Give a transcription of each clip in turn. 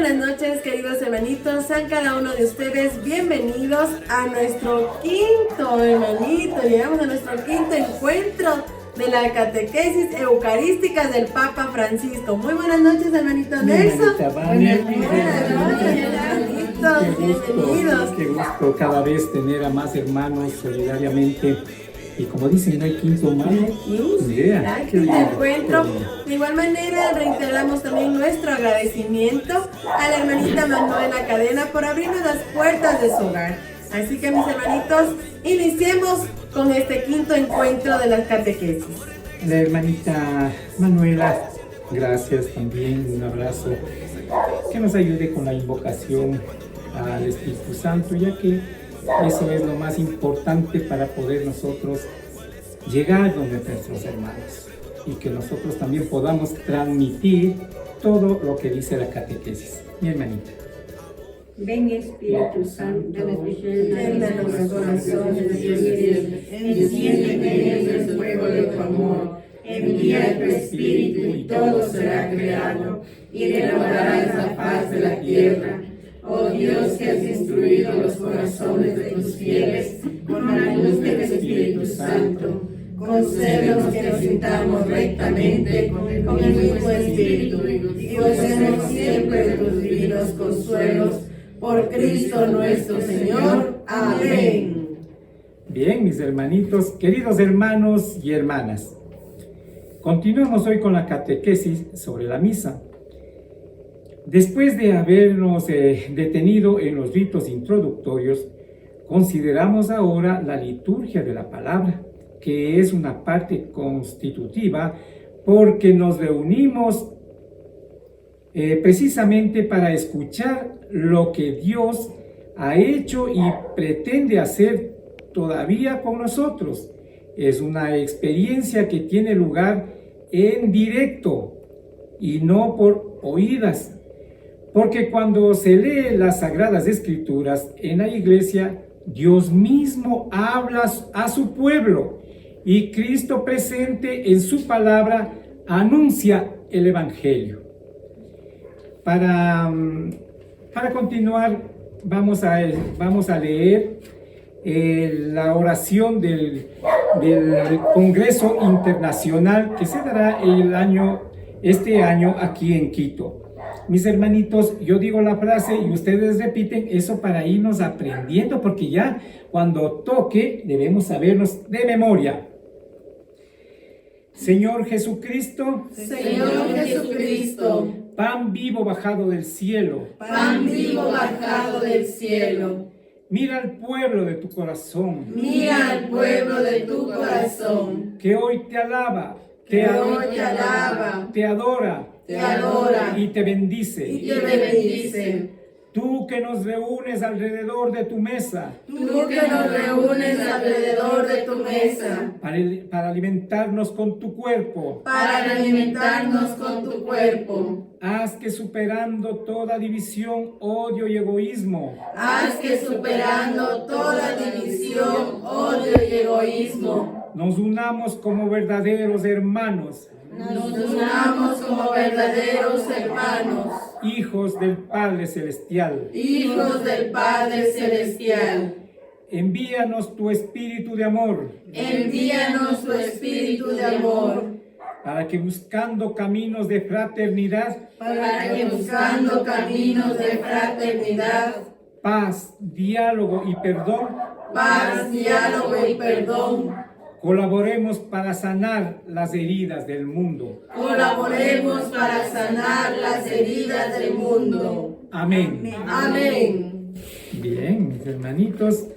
buenas noches, queridos hermanitos. Sean cada uno de ustedes bienvenidos a nuestro quinto, hermanito. Llegamos a nuestro quinto encuentro de la catequesis eucarística del Papa Francisco. Muy buenas noches, hermanito Nelson. Buenas noches, hermanitos. Bienvenidos. Qué gusto cada vez tener a más hermanos solidariamente. Y como dicen, no hay quinto más. Quinto encuentro. De igual manera, reiteramos también nuestro agradecimiento a la hermanita Manuela Cadena por abrirnos las puertas de su hogar. Así que, mis hermanitos, iniciemos con este quinto encuentro de las catequesis. La hermanita Manuela, gracias también, un abrazo. Que nos ayude con la invocación al Espíritu Santo, ya que eso es lo más importante para poder nosotros llegar donde nuestros hermanos y que nosotros también podamos transmitir todo lo que dice la catequesis. Mi hermanita. Ven Espíritu Santo, llena nuestros corazones de enciende en ellos el fuego de tu amor, envía tu Espíritu y todo será creado y renovarás la paz de la tierra. Oh Dios, que has instruido los corazones de tus fieles con la luz del Espíritu Santo, concédenos que nos sintamos rectamente con el mismo Espíritu y gocemos siempre de tus divinos consuelos. Por Cristo nuestro Señor. Amén. Bien, mis hermanitos, queridos hermanos y hermanas. Continuamos hoy con la catequesis sobre la misa. Después de habernos detenido en los ritos introductorios, consideramos ahora la liturgia de la palabra, que es una parte constitutiva porque nos reunimos precisamente para escuchar lo que Dios ha hecho y pretende hacer todavía con nosotros. Es una experiencia que tiene lugar en directo y no por oídas. Porque cuando se lee las Sagradas Escrituras en la iglesia, Dios mismo habla a su pueblo y Cristo presente en su palabra anuncia el Evangelio. Para continuar, vamos a leer la oración del Congreso Internacional que se dará este año aquí en Quito. Mis hermanitos, yo digo la frase y ustedes repiten eso para irnos aprendiendo, porque ya cuando toque debemos sabernos de memoria. Señor Jesucristo, pan vivo bajado del cielo, pan vivo bajado del cielo, mira al pueblo de tu corazón, mira al pueblo de tu corazón, que hoy te alaba, te adora, y te bendice. Tú que nos reúnes alrededor de tu mesa, para alimentarnos con tu cuerpo, haz que superando toda división, odio y egoísmo, nos unamos como verdaderos hermanos, hijos del Padre Celestial. Envíanos tu espíritu de amor. Para que buscando caminos de fraternidad, paz, diálogo y perdón, colaboremos para sanar las heridas del mundo. Amén. Bien, mis hermanitos.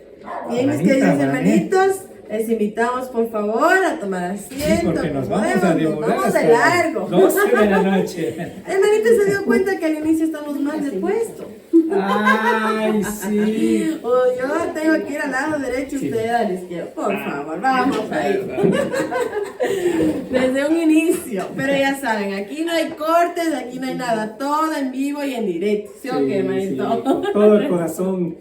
Bien, mis queridos hermanitos, les invitamos por favor a tomar asiento. Sí, porque nos vamos a demorar. Nos vamos de largo. 12 de la noche. Hermanitos, se dio cuenta que al inicio estamos mal de puesto. Ay, sí. Yo tengo que ir al lado derecho, usted al izquierdo. Por favor, vamos ahí. Desde un inicio. Pero ya saben, aquí no hay cortes, aquí no hay nada. Todo en vivo y en directo. ¿Sí o qué, hermanito? Sí, con todo el corazón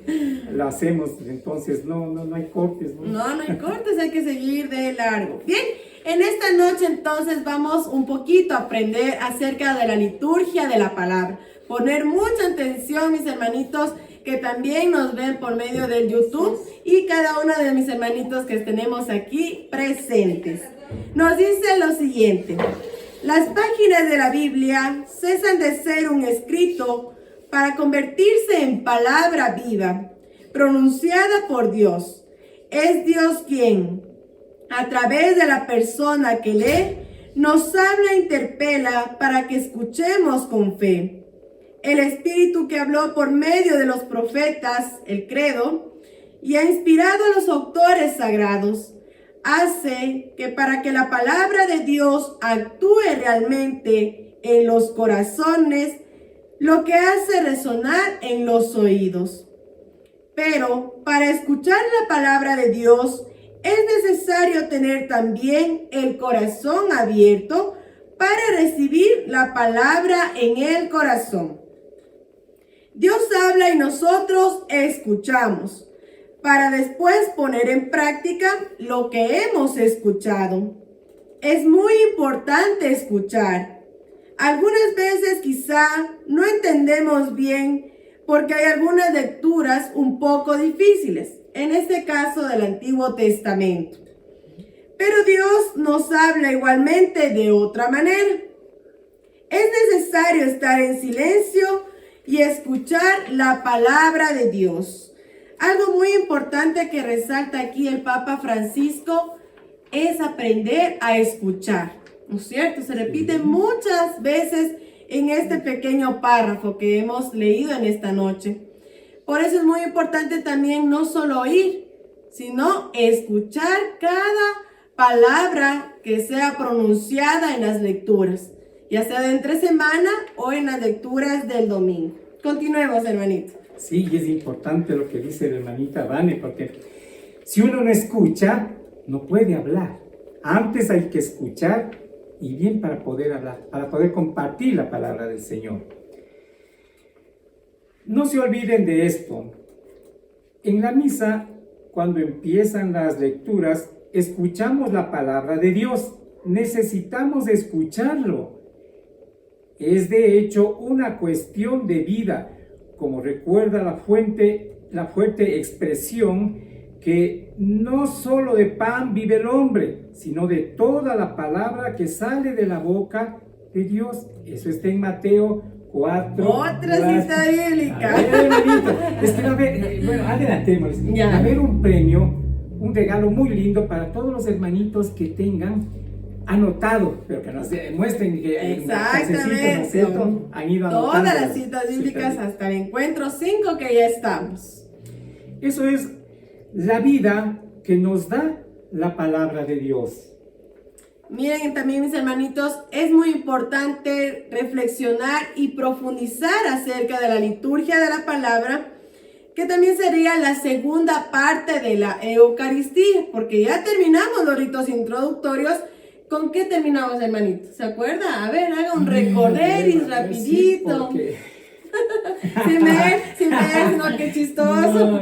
lo hacemos. Entonces, no hay cortes. No hay cortes, hay que seguir de largo. Bien. En esta noche entonces vamos un poquito a aprender acerca de la liturgia de la palabra. poner mucha atención, mis hermanitos, que también nos ven por medio del YouTube, y cada uno de mis hermanitos que tenemos aquí presentes. Nos dice lo siguiente: las páginas de la Biblia cesan de ser un escrito para convertirse en palabra viva, pronunciada por Dios. Es Dios quien, a través de la persona que lee, nos habla e interpela para que escuchemos con fe. El Espíritu que habló por medio de los profetas, el credo, y ha inspirado a los autores sagrados, hace que para que la palabra de Dios actúe realmente en los corazones, lo que hace resonar en los oídos. Pero para escuchar la palabra de Dios es necesario tener también el corazón abierto para recibir la palabra en el corazón. Dios habla y nosotros escuchamos, para después poner en práctica lo que hemos escuchado. Es muy importante escuchar. Algunas veces quizá no entendemos bien porque hay algunas lecturas un poco difíciles, en este caso del Antiguo Testamento. Pero Dios nos habla igualmente de otra manera. Es necesario estar en silencio y escuchar la palabra de Dios. Algo muy importante que resalta aquí el Papa Francisco es aprender a escuchar, ¿no es cierto? Se repite muchas veces en este pequeño párrafo que hemos leído en esta noche. Por eso es muy importante también no solo oír, sino escuchar cada palabra que sea pronunciada en las lecturas, ya sea de entre semana o en las lecturas del domingo. Continuemos, hermanito. Sí, y es importante lo que dice la hermanita Vane, porque si uno no escucha, no puede hablar. Antes hay que escuchar, y bien para poder hablar, para poder compartir la palabra del Señor. No se olviden de esto. En la misa, cuando empiezan las lecturas, escuchamos la palabra de Dios. Necesitamos escucharlo. Es de hecho una cuestión de vida, como recuerda la fuerte expresión que no solo de pan vive el hombre, sino de toda la palabra que sale de la boca de Dios. Eso está en Mateo 4. Otra cita bíblica. A ver, hermanito, es que bueno, adelantemos. Va a haber un premio, un regalo muy lindo para todos los hermanitos que tengan anotado, pero que nos demuestren que exactamente han ido anotando todas las citas bíblicas hasta el encuentro 5 que ya estamos. Eso es la vida que nos da la palabra de Dios. Miren también, mis hermanitos, es muy importante reflexionar y profundizar acerca de la liturgia de la palabra, que también sería la segunda parte de la Eucaristía, porque ya terminamos los ritos introductorios. ¿Con qué terminamos, hermanito? ¿Se acuerda? A ver, haga un recorderis rapidito. Sí, sin ver, no, qué chistoso. No.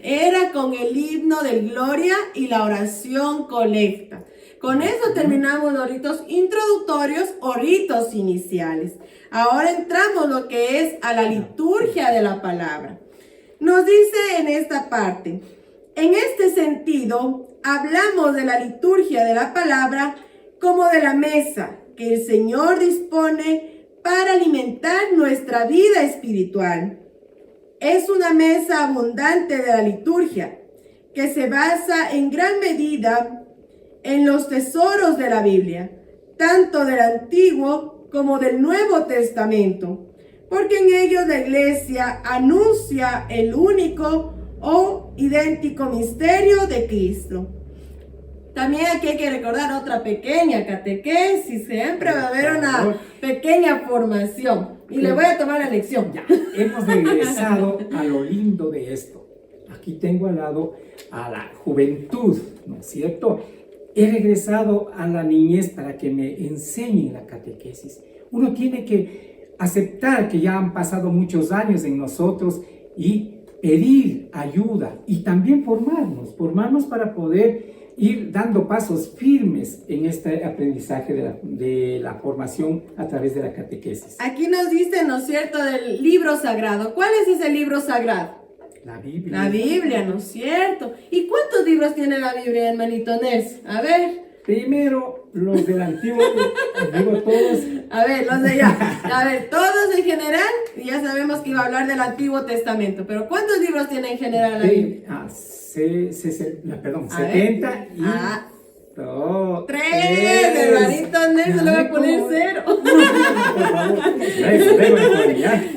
Era con el himno de gloria y la oración colecta. Con eso terminamos los ritos introductorios o ritos iniciales. Ahora entramos lo que es a la liturgia de la palabra. Nos dice en esta parte: en este sentido, hablamos de la liturgia de la palabra como de la mesa que el Señor dispone para alimentar nuestra vida espiritual. Es una mesa abundante de la liturgia que se basa en gran medida en los tesoros de la Biblia, tanto del Antiguo como del Nuevo Testamento, porque en ellos la Iglesia anuncia el único o idéntico misterio de Cristo. También aquí hay que recordar otra pequeña catequesis, siempre va a haber una pequeña formación. Y le voy a tomar la lección. Ya, hemos regresado a lo lindo de esto. Aquí tengo al lado a la juventud, ¿no es cierto? He regresado a la niñez para que me enseñen la catequesis. Uno tiene que aceptar que ya han pasado muchos años en nosotros y pedir ayuda y también formarnos para poder ir dando pasos firmes en este aprendizaje de la formación a través de la catequesis. Aquí nos dice, ¿no es cierto?, del libro sagrado. ¿Cuál es ese libro sagrado? La Biblia. La Biblia, ¿no es cierto? ¿Y cuántos libros tiene la Biblia, hermanito Nelson? A ver. Primero, los del Antiguo, digo todos. A ver, los de allá. A ver, todos en general, ya sabemos que iba a hablar del Antiguo Testamento, pero ¿cuántos libros tiene en general la Biblia? Perdón, A ver. 70 y... Tres, hermanito Nelson, le voy a poner 0. Por favor.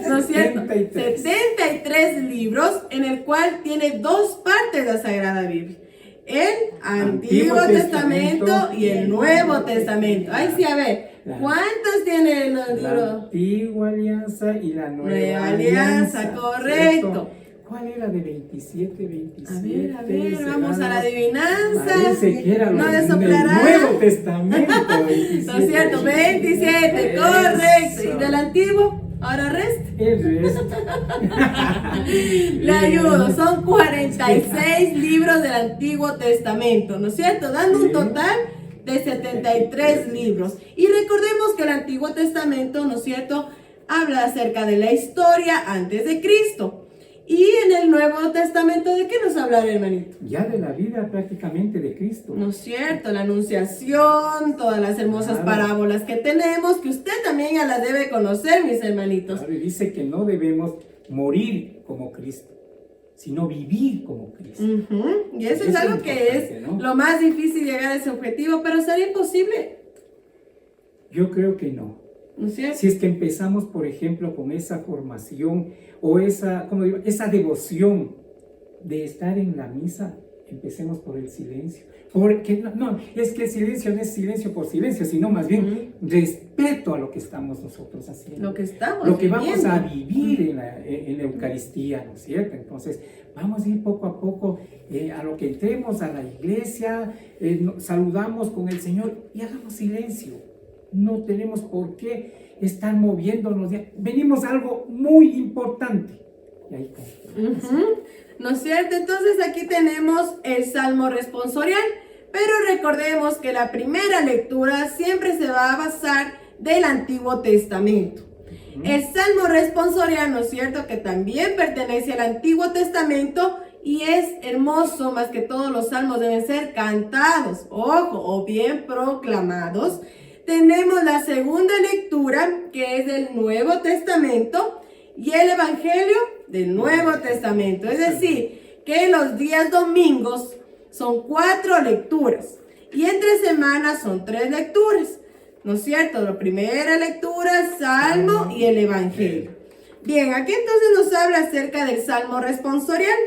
¿No es cierto? 73. 73 libros, en el cual tiene 2 partes la Sagrada Biblia. El Antiguo Testamento y el Nuevo Testamento. Ay, sí, a ver, ¿cuántos tiene el libro? La Antigua Alianza y la Nueva Alianza, correcto. ¿Cierto? ¿Cuál era de 27? A ver, vamos a la adivinanza. Parece que era No el le soplará. Nuevo Testamento. 27. ¿No es cierto? 27, correcto. ¿Y del Antiguo? Ahora resta. El resto. Le ayudo, son 46 libros del Antiguo Testamento, ¿no es cierto? Dando un total de 73 libros. Y recordemos que el Antiguo Testamento, ¿no es cierto?, habla acerca de la historia antes de Cristo. Y en el Nuevo Testamento, ¿de qué nos habla, hermanito? Ya de la vida prácticamente de Cristo. ¿No es cierto? La Anunciación, todas las hermosas parábolas que tenemos, que usted también ya las debe conocer, mis hermanitos. Claro, y dice que no debemos morir como Cristo, sino vivir como Cristo. Y eso es algo que es, ¿no?, lo más difícil, llegar a ese objetivo, pero ¿sería imposible? Yo creo que no. ¿No es cierto? Si es que empezamos, por ejemplo, con esa formación o esa devoción de estar en la misa, empecemos por el silencio. Porque no, es que el silencio no es silencio por silencio, sino más bien respeto a lo que estamos nosotros haciendo. Lo que estamos Lo que viviendo. vamos a vivir en la Eucaristía, ¿no es cierto? Entonces, vamos a ir poco a poco a lo que entremos a la iglesia, saludamos con el Señor y hagamos silencio. No tenemos por qué estar moviéndonos. Venimos a algo muy importante. Y ahí ¿No es cierto? Entonces aquí tenemos el Salmo responsorial, pero recordemos que la primera lectura siempre se va a basar del Antiguo Testamento. El Salmo responsorial, ¿no es cierto?, que también pertenece al Antiguo Testamento y es hermoso, más que todos los salmos deben ser cantados, ojo, o bien proclamados. Tenemos la segunda lectura, que es del Nuevo Testamento, y el Evangelio del Nuevo Testamento. Es decir, que los días domingos son 4 lecturas, y entre semanas son 3 lecturas. ¿No es cierto? La primera lectura, Salmo y el Evangelio. Bien, aquí entonces nos habla acerca del Salmo responsorial.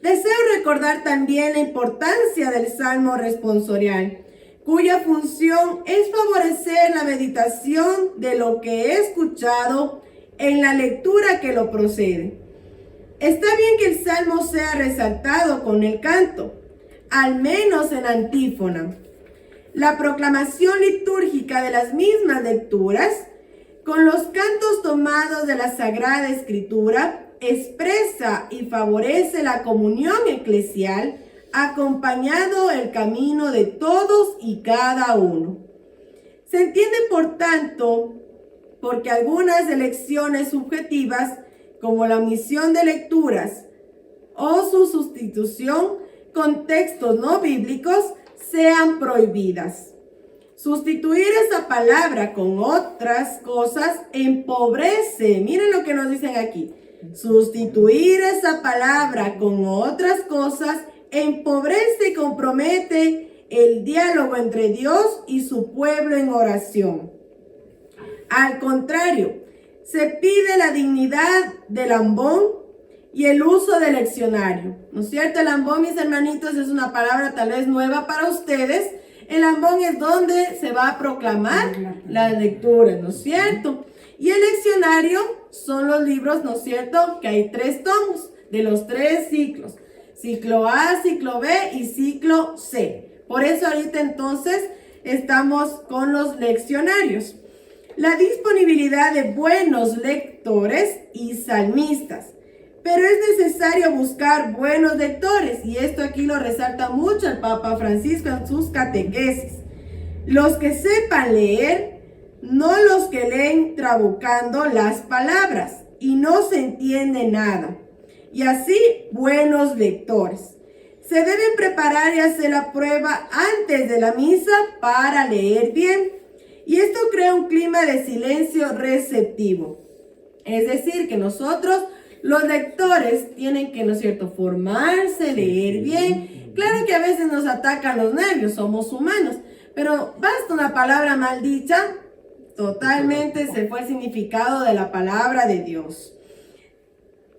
Deseo recordar también la importancia del Salmo responsorial, cuya función es favorecer la meditación de lo que he escuchado en la lectura que lo procede. Está bien que el salmo sea resaltado con el canto, al menos en antífona. La proclamación litúrgica de las mismas lecturas, con los cantos tomados de la Sagrada Escritura, expresa y favorece la comunión eclesial, acompañado el camino de todos y cada uno. Se entiende, por tanto, porque algunas elecciones subjetivas, como la omisión de lecturas o su sustitución con textos no bíblicos, sean prohibidas. Sustituir esa palabra con otras cosas empobrece. Miren lo que nos dicen aquí. Sustituir esa palabra con otras cosas empobrece y compromete el diálogo entre Dios y su pueblo en oración. Al contrario, se pide la dignidad del ambón y el uso del leccionario. ¿No es cierto? El ambón, mis hermanitos, es una palabra tal vez nueva para ustedes. El ambón es donde se va a proclamar las lecturas, ¿no es cierto? Y el leccionario son los libros, ¿no es cierto?, que hay 3 tomos de los 3 ciclos. Ciclo A, ciclo B y ciclo C. Por eso ahorita entonces estamos con los leccionarios. La disponibilidad de buenos lectores y salmistas Pero es necesario buscar buenos lectores, y esto aquí lo resalta mucho el Papa Francisco en sus catequesis. Los que sepan leer, no los que leen trabucando las palabras y no se entiende nada. Y así, buenos lectores. Se deben preparar y hacer la prueba antes de la misa para leer bien. Y esto crea un clima de silencio receptivo. Es decir, que nosotros, los lectores, tienen que, ¿no es cierto?, formarse, leer bien. Claro que a veces nos atacan los nervios, somos humanos, pero basta una palabra mal dicha, totalmente se fue el significado de la palabra de Dios.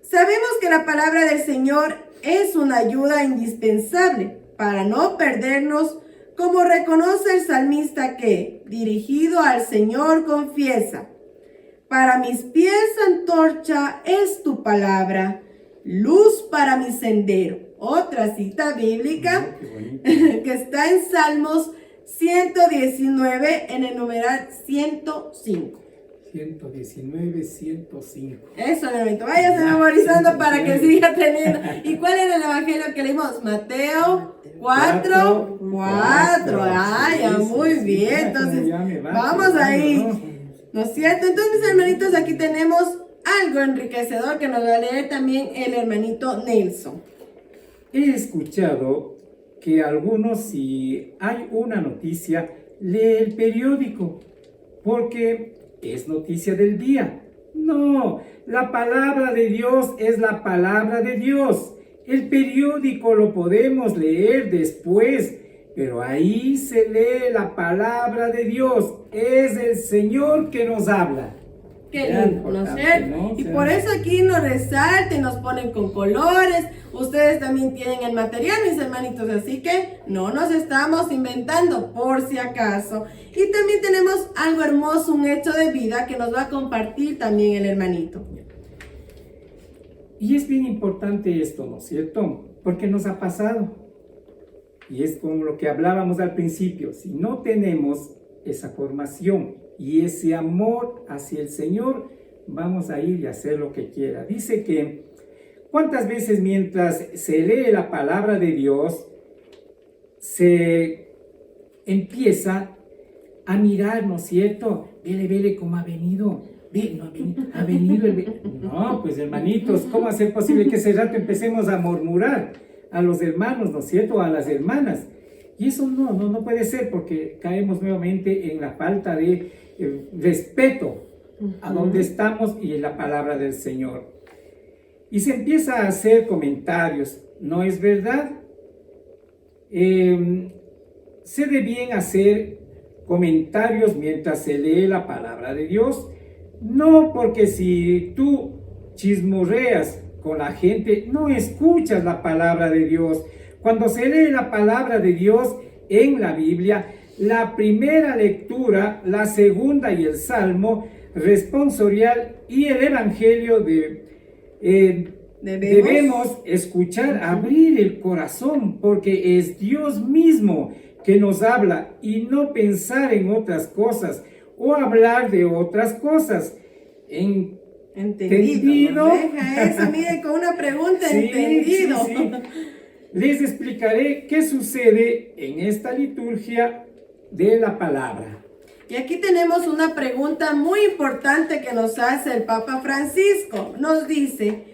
Sabemos que la palabra del Señor es una ayuda indispensable para no perdernos, como reconoce el salmista que, dirigido al Señor, confiesa: para mis pies antorcha es tu palabra, luz para mi sendero. Otra cita bíblica que está en Salmos 119 en el numeral 105. 119, 105. Eso, hermanito, váyase memorizando para que siga teniendo. ¿Y cuál era el evangelio que leímos? Mateo 4. Ay, ya, muy bien. Entonces, vamos ahí. ¿No es cierto? Entonces, mis hermanitos, aquí tenemos algo enriquecedor que nos va a leer también el hermanito Nelson. He escuchado que algunos, si hay una noticia, lee el periódico, porque es noticia del día. No, la palabra de Dios es la palabra de Dios. El periódico lo podemos leer después, pero ahí se lee la palabra de Dios. Es el Señor que nos habla. Qué lindo, ¿no es cierto? Y por eso aquí nos resaltan, nos ponen con colores. Ustedes también tienen el material, mis hermanitos, así que no nos estamos inventando por si acaso. Y también tenemos algo hermoso, un hecho de vida que nos va a compartir también el hermanito. Y es bien importante esto, ¿no es cierto? Porque nos ha pasado. Y es como lo que hablábamos al principio. Si no tenemos esa formación y ese amor hacia el Señor, vamos a ir y hacer lo que quiera. Dice que cuántas veces mientras se lee la palabra de Dios, se empieza a mirar, ¿no es cierto? Vele cómo ha venido. Ha venido No, pues hermanitos, ¿cómo hacer posible que ese rato empecemos a murmurar a los hermanos, ¿no es cierto? O a las hermanas. Y eso no puede ser, porque caemos nuevamente en la falta de respeto a donde estamos y en la palabra del Señor. Y se empieza a hacer comentarios. ¿No es verdad? Se debe bien hacer comentarios mientras se lee la palabra de Dios. No, porque si tú chismorreas con la gente, no escuchas la palabra de Dios. Cuando se lee la palabra de Dios en la Biblia, la primera lectura, la segunda y el Salmo responsorial y el Evangelio debemos escuchar, abrir el corazón, porque es Dios mismo que nos habla, y no pensar en otras cosas o hablar de otras cosas. ¿Entendido? Deja eso, mire, con una pregunta, sí, entendido. Sí. Les explicaré qué sucede en esta liturgia de la palabra. Y aquí tenemos una pregunta muy importante que nos hace el Papa Francisco. Nos dice: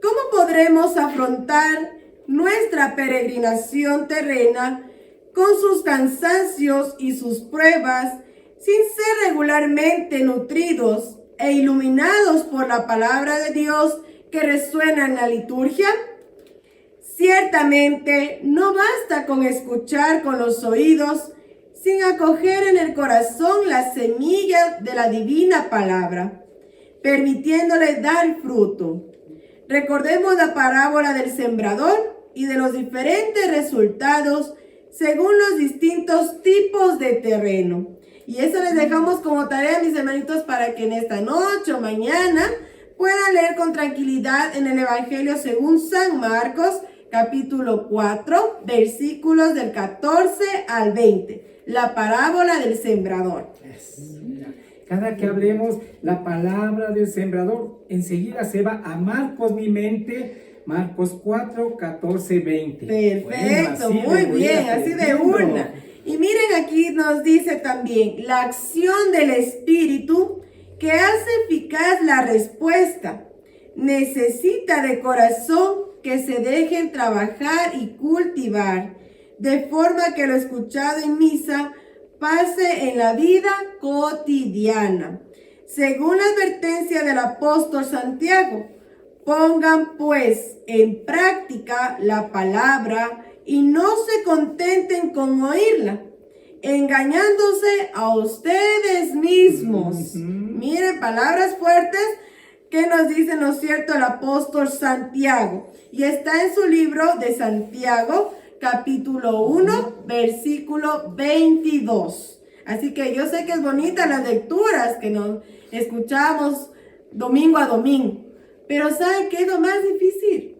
¿cómo podremos afrontar nuestra peregrinación terrena con sus cansancios y sus pruebas, sin ser regularmente nutridos e iluminados por la palabra de Dios que resuena en la liturgia? Ciertamente no basta con escuchar con los oídos sin acoger en el corazón la semilla de la divina palabra, permitiéndole dar fruto. Recordemos la parábola del sembrador y de los diferentes resultados según los distintos tipos de terreno. Y eso les dejamos como tarea, mis hermanitos, para que en esta noche o mañana puedan leer con tranquilidad en el Evangelio según San Marcos, capítulo 4, versículos del 14 al 20. La parábola del sembrador. Cada que hablemos la palabra del sembrador, enseguida se va a Marcos mi mente, Marcos 4, 14, 20. Perfecto, Bueno, muy bien, así de una. Y miren, aquí nos dice también la acción del Espíritu que hace eficaz la respuesta. Necesita de corazón que se dejen trabajar y cultivar, de forma que lo escuchado en misa pase en la vida cotidiana. Según la advertencia del apóstol Santiago, pongan pues en práctica la palabra y no se contenten con oírla, engañándose a ustedes mismos. Miren, palabras fuertes que nos dice, ¿no es cierto?, el apóstol Santiago. Y está en su libro de Santiago, capítulo 1, versículo 22. Así que yo sé que es bonita las lecturas que nos escuchamos domingo a domingo. Pero ¿saben qué es lo más difícil?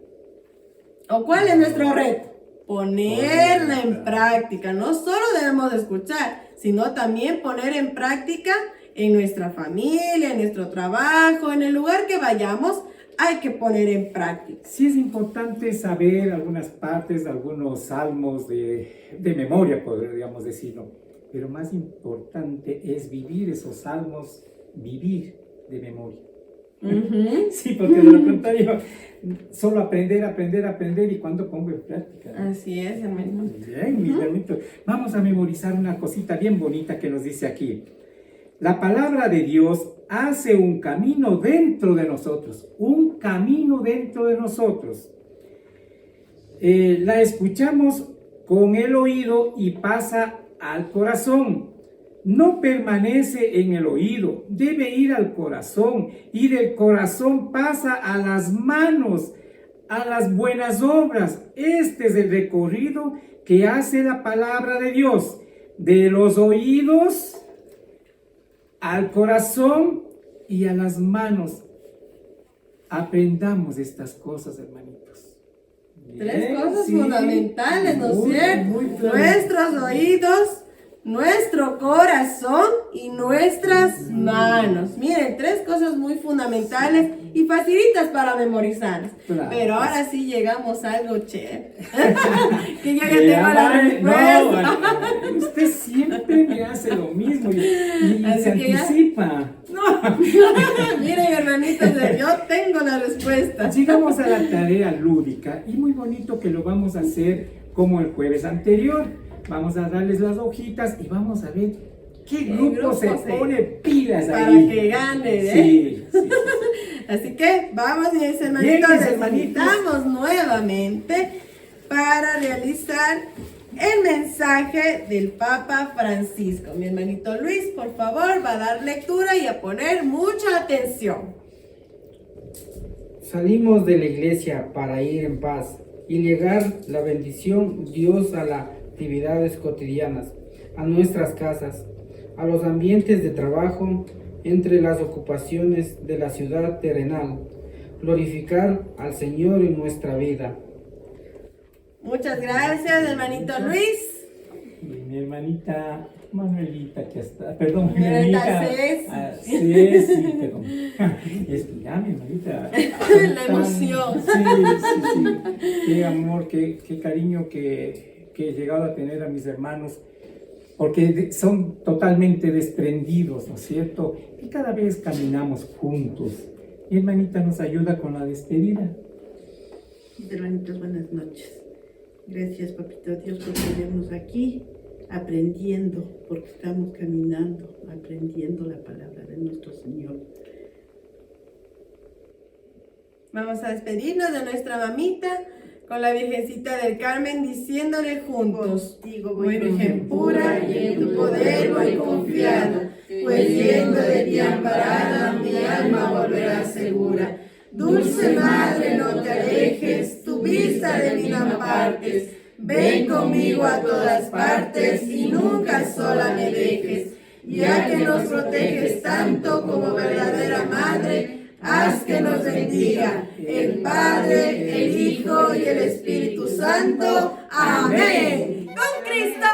¿O cuál es nuestro reto? Ponerla en práctica. No solo debemos escuchar, sino también poner en práctica en nuestra familia, en nuestro trabajo, en el lugar que vayamos. Hay que poner en práctica. Sí es importante saber algunas partes, algunos salmos de memoria, podríamos decirlo. Pero más importante es vivir esos salmos, vivir de memoria. Sí, porque de lo contrario, solo aprender y cuando pongo en práctica. Así es, hermano. Bien, mi hermanito. Vamos a memorizar una cosita bien bonita que nos dice aquí. La palabra de Dios hace un camino dentro de nosotros, un camino dentro de nosotros. La escuchamos con el oído y pasa al corazón. No permanece en el oído, debe ir al corazón y del corazón pasa a las manos, a las buenas obras. Este es el recorrido que hace la palabra de Dios, de los oídos al corazón y a las manos. Aprendamos estas cosas, hermanitos. Tres cosas fundamentales, ¿no es cierto? Nuestros oídos, nuestro corazón y nuestras manos. Miren, tres cosas muy fundamentales y facilitas para memorizar. Claro. Pero ahora sí llegamos a algo chévere. Que yo ya tengo la respuesta. No, usted siempre me hace lo mismo y Así se que ya- anticipa. Miren, hermanitos, yo tengo la respuesta. Llegamos a la tarea lúdica y muy bonito que lo vamos a hacer como el jueves anterior. Vamos a darles las hojitas y vamos a ver qué grupo se pone pilas para ahí. que gane, ¿eh? Sí, sí. Así que vamos, mis hermanitos, Bien, mis les hermanitos. invitamos nuevamente para realizar el mensaje del Papa Francisco. Mi hermanito Luis, por favor, va a dar lectura y a poner mucha atención. Salimos de la iglesia para ir en paz y llegar la bendición Dios a las actividades cotidianas, a nuestras casas, a los ambientes de trabajo, entre las ocupaciones de la ciudad terrenal, glorificar al Señor en nuestra vida. Muchas gracias, hermanito Luis. Y mi hermanita Manuelita, que está, perdón, mi Hermanita hermanita Ceci. Ceci, perdón. Es que ya mi hermanita. La emoción. Sí. Qué amor, qué cariño que he llegado a tener a mis hermanos, porque son totalmente desprendidos, ¿no es cierto? Y cada vez caminamos juntos. Mi hermanita nos ayuda con la despedida. Hermanitos, buenas noches. Gracias, Papito Dios, por tenernos aquí aprendiendo, porque estamos caminando, aprendiendo la palabra de nuestro Señor. Vamos a despedirnos de nuestra mamita con la Virgencita del Carmen, diciéndole juntos: Contigo voy, Virgen pura, y en tu poder voy confiada, pues yendo de ti amparada, mi alma volverá segura. Dulce Madre, no te alejes, tu vista de mí no apartes. Ven conmigo a todas partes y nunca sola me dejes. Ya que nos proteges tanto como verdadera Madre, haz que nos bendiga el Padre, el Hijo y el Espíritu Santo. Amén. ¡Con Cristo!